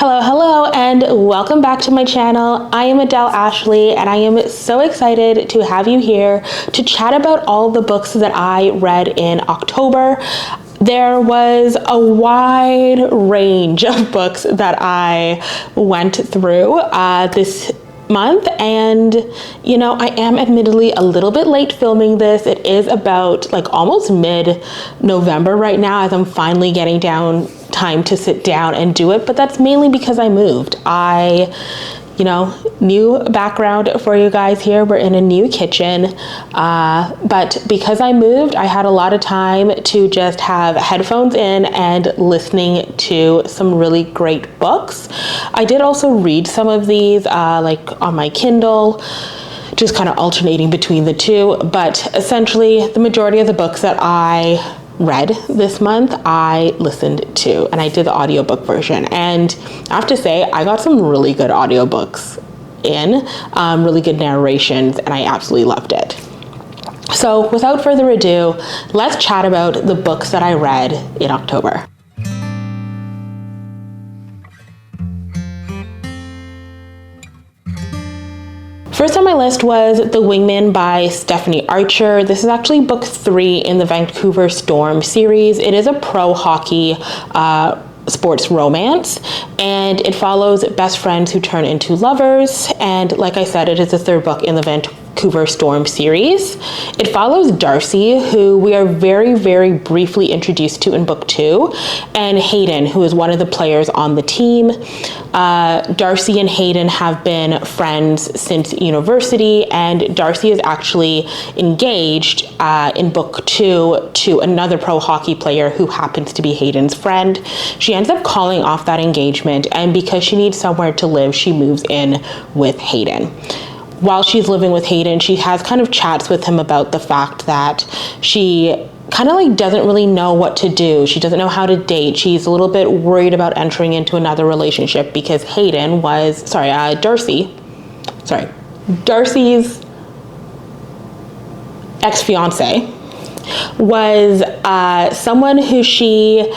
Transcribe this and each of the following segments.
Hello, and welcome back to my channel. I am Adele Ashley, and I am so excited to have you here to chat about all the books that I read in October. There was a wide range of books that I went through this month, and I am admittedly a little bit late filming this. It is about almost mid-November right now, as I'm finally getting down time to sit down and do it, but that's mainly because I moved. New background for you guys here. We're in a new kitchen, but because I moved, I had a lot of time to just have headphones in and listening to some really great books. I did also read some of these on my Kindle, just kind of alternating between the two, but essentially the majority of the books that I read this month I listened to, and I did the audiobook version, and I have to say I got some really good audiobooks in, really good narrations, and I absolutely loved it. So without further ado, let's chat about the books that I read in October. First on my list was The Wingman by Stephanie Archer. This is actually book 3 in the Vancouver Storm series. It is a pro hockey sports romance, and it follows best friends who turn into lovers. And like I said, it is the 3rd book in the Vancouver Storm series. It follows Darcy, who we are very, very briefly introduced to in book 2, and Hayden, who is one of the players on the team. Darcy and Hayden have been friends since university, and Darcy is actually engaged in book 2 to another pro hockey player who happens to be Hayden's friend. She ends up calling off that engagement, and because she needs somewhere to live, she moves in with Hayden. While she's living with Hayden, she has kind of chats with him about the fact that she kind of doesn't really know what to do. She doesn't know how to date. She's a little bit worried about entering into another relationship because Darcy's ex-fiance was someone who she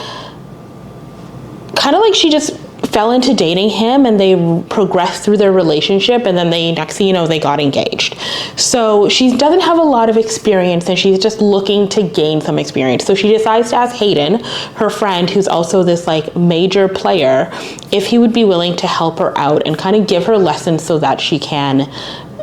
just fell into dating him, and they progressed through their relationship, and then next thing you know, they got engaged. So she doesn't have a lot of experience, and she's just looking to gain some experience. So she decides to ask Hayden, her friend, who's also this major player, if he would be willing to help her out and kind of give her lessons so that she can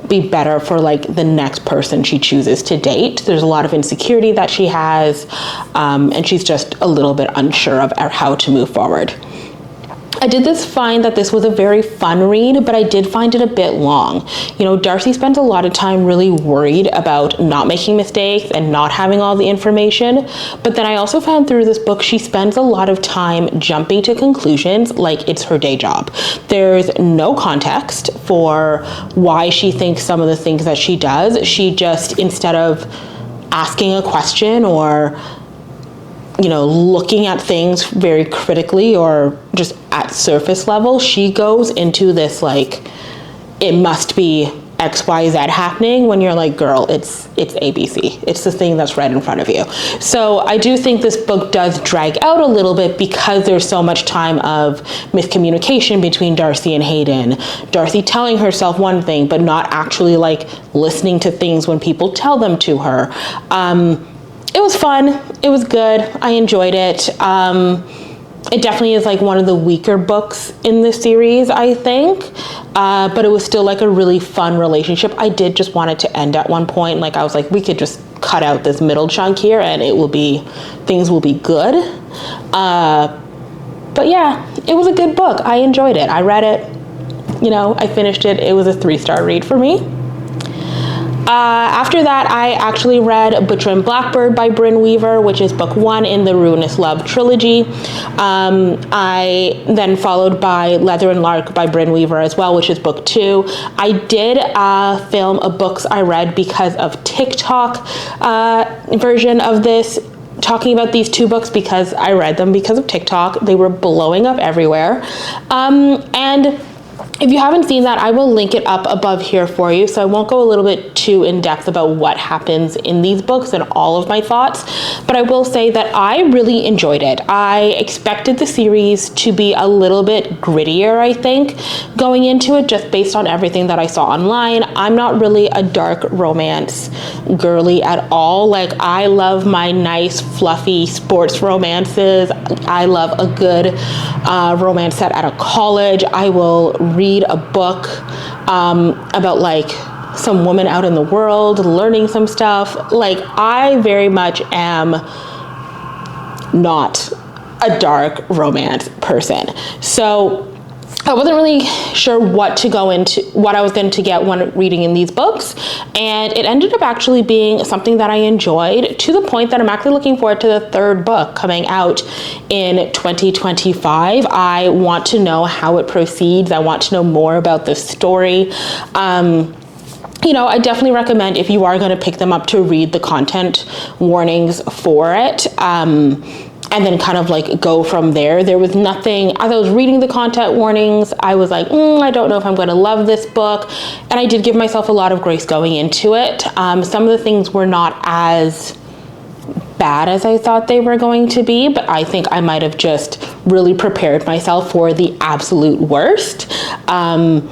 be better for the next person she chooses to date. There's a lot of insecurity that she has, and she's just a little bit unsure of how to move forward. I did find that this was a very fun read, but I did find it a bit long. Darcy spends a lot of time really worried about not making mistakes and not having all the information. But then I also found through this book, she spends a lot of time jumping to conclusions like it's her day job. There's no context for why she thinks some of the things that she does. She just, instead of asking a question or looking at things very critically or just at surface level, she goes into this it must be XYZ happening, when you're girl, it's ABC. It's the thing that's right in front of you. So I do think this book does drag out a little bit because there's so much time of miscommunication between Darcy and Hayden. Darcy telling herself one thing, but not actually listening to things when people tell them to her. It was fun. It was good. I enjoyed it. It definitely is one of the weaker books in the series, I think. But it was still a really fun relationship. I did just want it to end at one point. I was we could just cut out this middle chunk here and things will be good. But yeah, it was a good book. I enjoyed it. I read it. I finished it. It was a 3-star read for me. After that, I actually read Butcher and Blackbird by Brynne Weaver, which is book 1 in the Ruinous Love trilogy. I then followed by Leather and Lark by Brynne Weaver as well, which is book 2. I did film a books I read because of TikTok version of this, talking about these 2 books because I read them because of TikTok. They were blowing up everywhere. And If you haven't seen that, I will link it up above here for you. So I won't go a little bit too in depth about what happens in these books and all of my thoughts, but I will say that I really enjoyed it. I expected the series to be a little bit grittier, I think, going into it, just based on everything that I saw online. I'm not really a dark romance girly at all. Like, I love my nice, fluffy sports romances. I love a good romance set at a college. I will read a book about like some woman out in the world learning some stuff. Like, I very much am not a dark romance person. So I wasn't really sure what I was going to get when reading in these books, and it ended up actually being something that I enjoyed, to the point that I'm actually looking forward to the third book coming out in 2025. I want to know how it proceeds. I want to know more about the story. I definitely recommend, if you are going to pick them up, to read the content warnings for it. And then kind of like go from there. There was nothing, as I was reading the content warnings, I was like, I don't know if I'm going to love this book. And I did give myself a lot of grace going into it. Some of the things were not as bad as I thought they were going to be, but I think I might have just really prepared myself for the absolute worst. And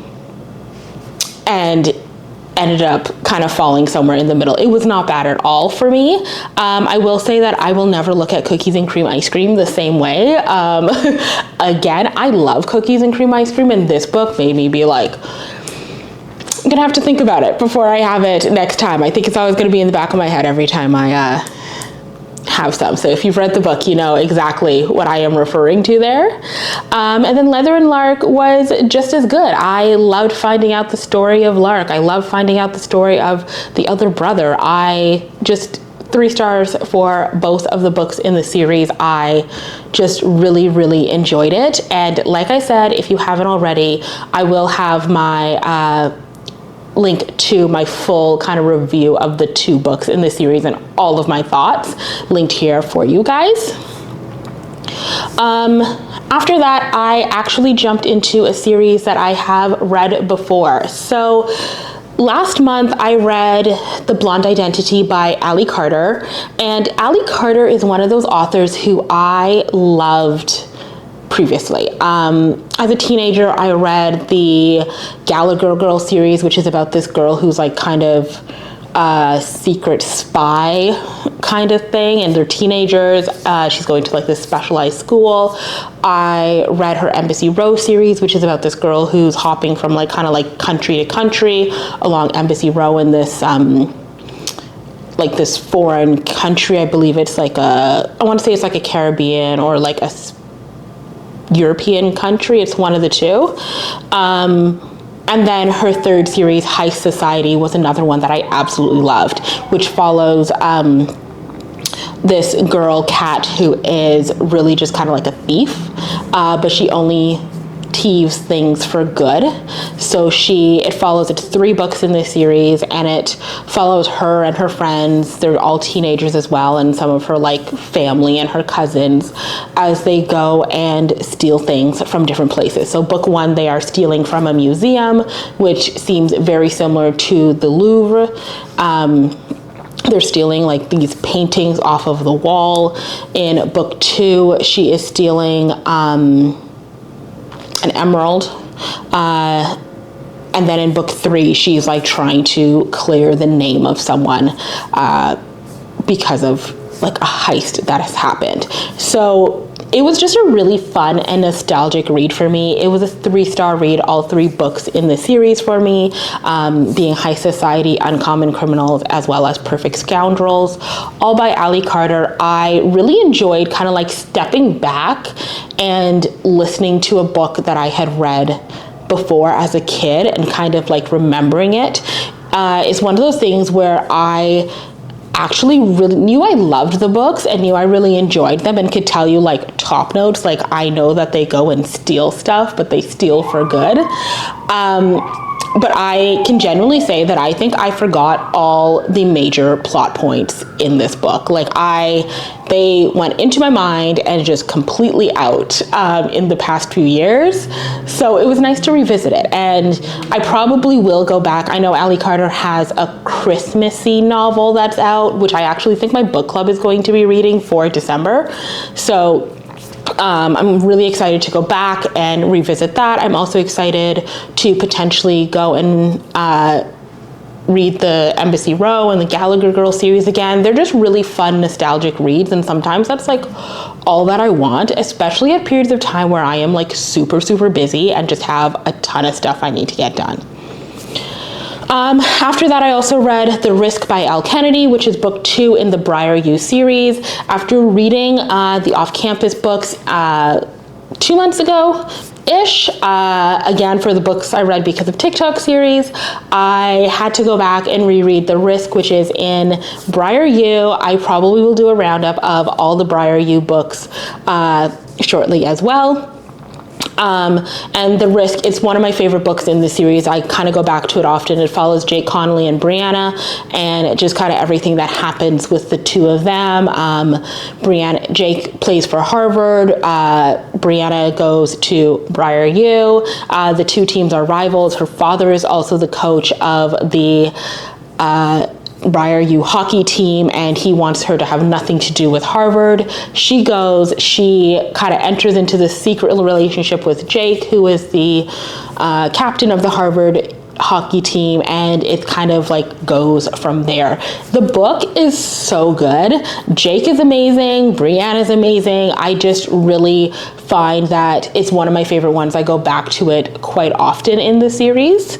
ended up kind of falling somewhere in the middle. It was not bad at all for me. I will say that I will never look at cookies and cream ice cream the same way. Again, I love cookies and cream ice cream, and this book made me be like, I'm gonna have to think about it before I have it next time. I think it's always gonna be in the back of my head every time I have some. So if you've read the book, you know exactly what I am referring to there. And then Leather and Lark was just as good. I loved finding out the story of Lark. I loved finding out the story of the other brother. I just 3 stars for both of the books in the series. I just really, really enjoyed it. And like I said, if you haven't already, I will have my link to my full kind of review of the 2 books in the series and all of my thoughts linked here for you guys. After that, I actually jumped into a series that I have read before. So last month, I read The Blonde Identity by Ali Carter. And Ali Carter is one of those authors who I loved previously. As a teenager, I read the Gallagher Girl series, which is about this girl who's like kind of a secret spy kind of thing, and they're teenagers. She's going to like this specialized school. I read her Embassy Row series, which is about this girl who's hopping from like kind of like country to country along Embassy Row in this like this foreign country. I believe it's like I want to say it's like a Caribbean or like a European country. It's one of the two. And then her third series, Heist Society, was another one that I absolutely loved, which follows this girl, Kat, who is really just kind of like a thief, but she only thieves things for good. So it's 3 books in this series, and it follows her and her friends. They're all teenagers as well, and some of her like family and her cousins, as they go and steal things from different places. So book 1, they are stealing from a museum, which seems very similar to the Louvre. They're stealing like these paintings off of the wall. In book 2, she is stealing an emerald, and then in book 3, she's like trying to clear the name of someone because of like a heist that has happened. So it was just a really fun and nostalgic read for me. It was a 3-star read, all 3 books in the series for me, being Heist Society, Uncommon Criminals, as well as Perfect Scoundrels, all by Ali Carter. I really enjoyed kind of like stepping back and listening to a book that I had read before as a kid and kind of like remembering it. It's one of those things where I actually really knew I loved the books and knew I really enjoyed them and could tell you like top notes. Like, I know that they go and steal stuff, but they steal for good. but I can genuinely say that I think I forgot all the major plot points in this book. Like they went into my mind and just completely out in the past few years. So it was nice to revisit it. And I probably will go back. I know Ali Carter has a Christmassy novel that's out, which I actually think my book club is going to be reading for December. So I'm really excited to go back and revisit that. I'm also excited to potentially go and read the Embassy Row and the Gallagher Girls series again. They're just really fun, nostalgic reads, and sometimes that's like all that I want, especially at periods of time where I am like super, super busy and just have a ton of stuff I need to get done. After that, I also read The Risk by Elle Kennedy, which is book 2 in the Briar U series. After reading the off-campus books 2 months ago-ish, again, for the books I read because of TikTok series, I had to go back and reread The Risk, which is in Briar U. I probably will do a roundup of all the Briar U books shortly as well. And The Risk, it's one of my favorite books in the series. I kind of go back to it often. It follows Jake Connolly and Brianna, and just kind of everything that happens with the two of them. Jake plays for Harvard. Brianna goes to Briar U. The two teams are rivals. Her father is also the coach of the Briar U hockey team, and he wants her to have nothing to do with Harvard. She kind of enters into this secret relationship with Jake, who is the captain of the Harvard hockey team, and it kind of like goes from there. The book is so good. Jake is amazing. Brianna is amazing. I just really find that it's one of my favorite ones. I go back to it quite often in the series,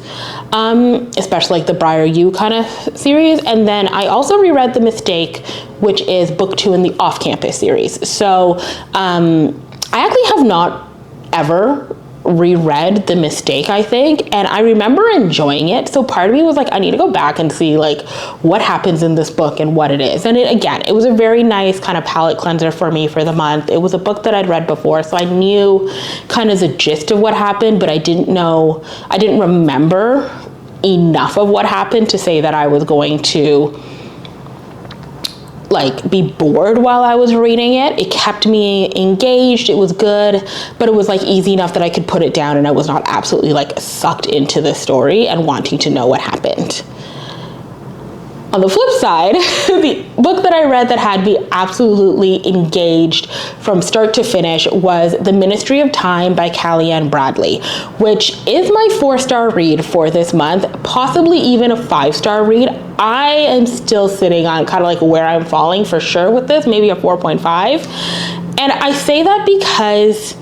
especially like the Briar U kind of series. And then I also reread The Mistake, which is book 2 in the off-campus series. So I actually have not ever reread The Mistake, I think, and I remember enjoying it. So part of me was like, I need to go back and see like what happens in this book and what it is. And it was a very nice kind of palate cleanser for me for the month. It was a book that I'd read before, so I knew kind of the gist of what happened, but I didn't remember enough of what happened to say that I was going to like be bored while I was reading it. It kept me engaged. It was good, but it was like easy enough that I could put it down and I was not absolutely like sucked into the story and wanting to know what happened. On the flip side, the book that I read that had me absolutely engaged from start to finish was The Ministry of Time by Kaliane Bradley, which is my 4-star read for this month, possibly even a 5-star read. I am still sitting on kind of like where I'm falling for sure with this, maybe a 4.5. And I say that because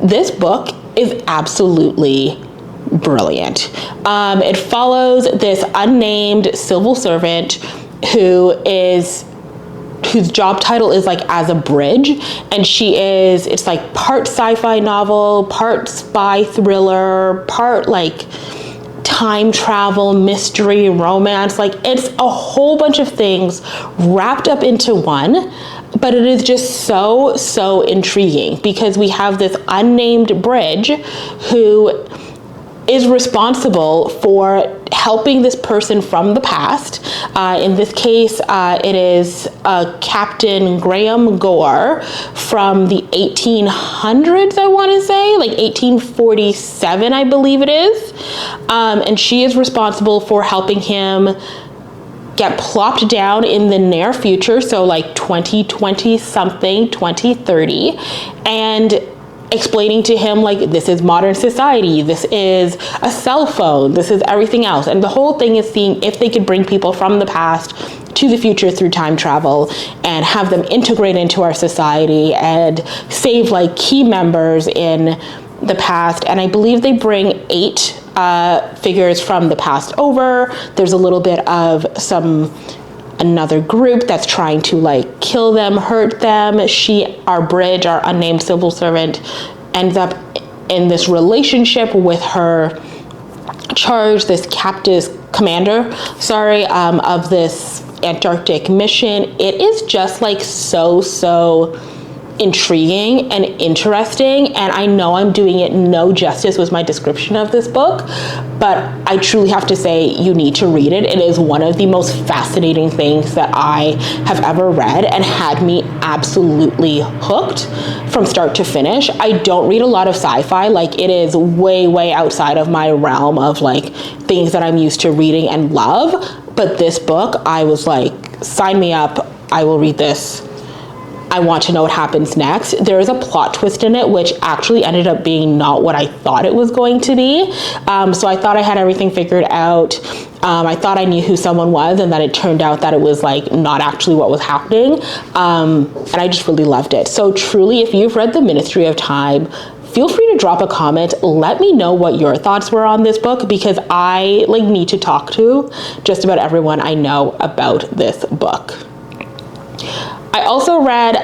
this book is absolutely brilliant. It follows this unnamed civil servant whose job title is like as a bridge, and it's like part sci-fi novel, part spy thriller, part like time travel, mystery, romance. Like it's a whole bunch of things wrapped up into one. But it is just so intriguing because we have this unnamed bridge who is responsible for helping this person from the past. In this case, it is Captain Graham Gore from the 1800s, I want to say, like 1847, I believe it is. And she is responsible for helping him get plopped down in the near future, so like 2020 something, 2030, and explaining to him like this is modern society, this is a cell phone, this is everything else. And the whole thing is seeing if they could bring people from the past to the future through time travel and have them integrate into our society and save like key members in the past. And I believe they bring 8 figures from the past over. There's a little bit of another group that's trying to like kill them, hurt them. Our unnamed civil servant, ends up in this relationship with her this commander of this Antarctic mission. It is just like so intriguing and interesting, and I know I'm doing it no justice with my description of this book, but I truly have to say you need to read it. It is one of the most fascinating things that I have ever read and had me absolutely hooked from start to finish. I don't read a lot of sci-fi. Like, it is way outside of my realm of like things that I'm used to reading and love, but this book, I was like, sign me up, I will read this. I want to know what happens next. There is a plot twist in it, which actually ended up being not what I thought it was going to be. So I thought I had everything figured out. I thought I knew who someone was, and then it turned out that it was like not actually what was happening. And I just really loved it. So truly, if you've read The Ministry of Time, feel free to drop a comment. Let me know what your thoughts were on this book, because I like need to talk to just about everyone I know about this book. I also read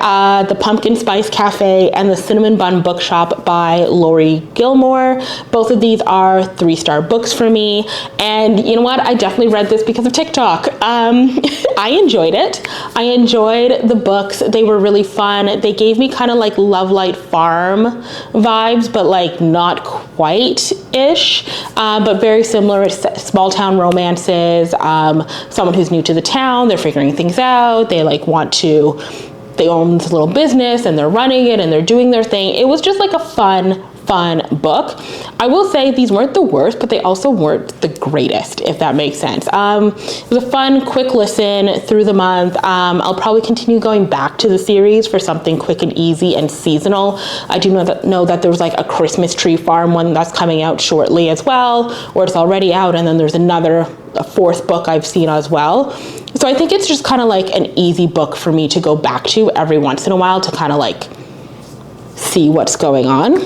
The Pumpkin Spice Cafe and The Cinnamon Bun Bookshop by Laurie Gilmore. Both of these are 3-star books for me. And you know what? I definitely read this because of TikTok. I enjoyed it. I enjoyed the books. They were really fun. They gave me kind of like Love Light Farm vibes, but like not quite-ish, but very similar. Small town romances. Someone who's new to the town, they're figuring things out. They like they own this little business and they're running it and they're doing their thing. It was just like a fun book. I will say these weren't the worst, but they also weren't the greatest, if that makes sense. It was a fun, quick listen through the month. I'll probably continue going back to the series for something quick and easy and seasonal. I do know that there was like a Christmas Tree Farm one that's coming out shortly as well, or it's already out, and then there's a fourth book I've seen as well. So I think it's just kind of like an easy book for me to go back to every once in a while to kind of like see what's going on.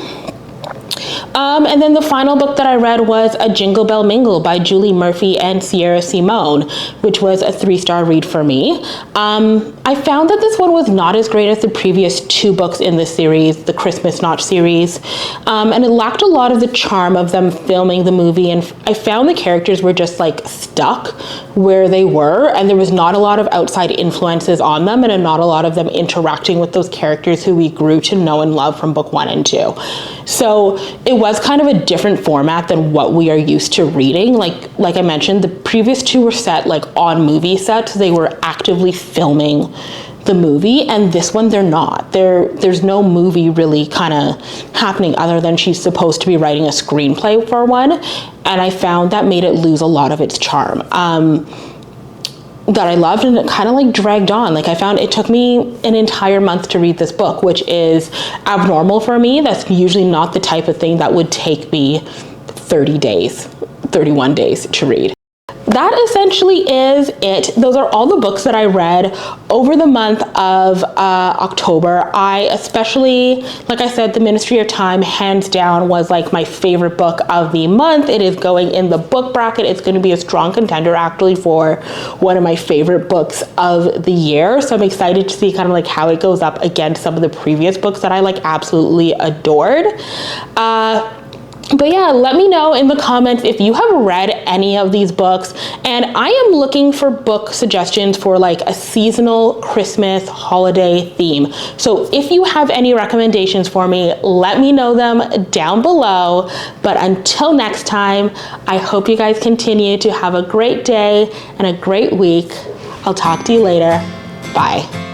And then the final book that I read was A Jingle Bell Mingle by Julie Murphy and Sierra Simone, which was a 3-star read for me. I found that this one was not as great as the previous 2 books in this series, the Christmas Notch series, and it lacked a lot of the charm of them filming the movie, and I found the characters were just like stuck where they were, and there was not a lot of outside influences on them, and not a lot of them interacting with those characters who we grew to know and love from book 1 and 2. So it was kind of a different format than what we are used to reading. Like I mentioned, the previous 2 were set like on movie sets. They were actively filming the movie, and this one they're not. There's no movie really kind of happening other than she's supposed to be writing a screenplay for one, and I found that made it lose a lot of its charm. That I loved, and it kind of like dragged on. Like, I found it took me an entire month to read this book, which is abnormal for me. That's usually not the type of thing that would take me 31 days to read. That essentially is it. Those are all the books that I read over the month of October. I especially, like I said, The Ministry of Time, hands down, was like my favorite book of the month. It is going in the book bracket. It's going to be a strong contender actually for one of my favorite books of the year. So I'm excited to see kind of like how it goes up against some of the previous books that I like absolutely adored. But yeah, let me know in the comments if you have read any of these books, and I am looking for book suggestions for like a seasonal Christmas holiday theme. So if you have any recommendations for me, let me know them down below. But until next time, I hope you guys continue to have a great day and a great week. I'll talk to you later. Bye.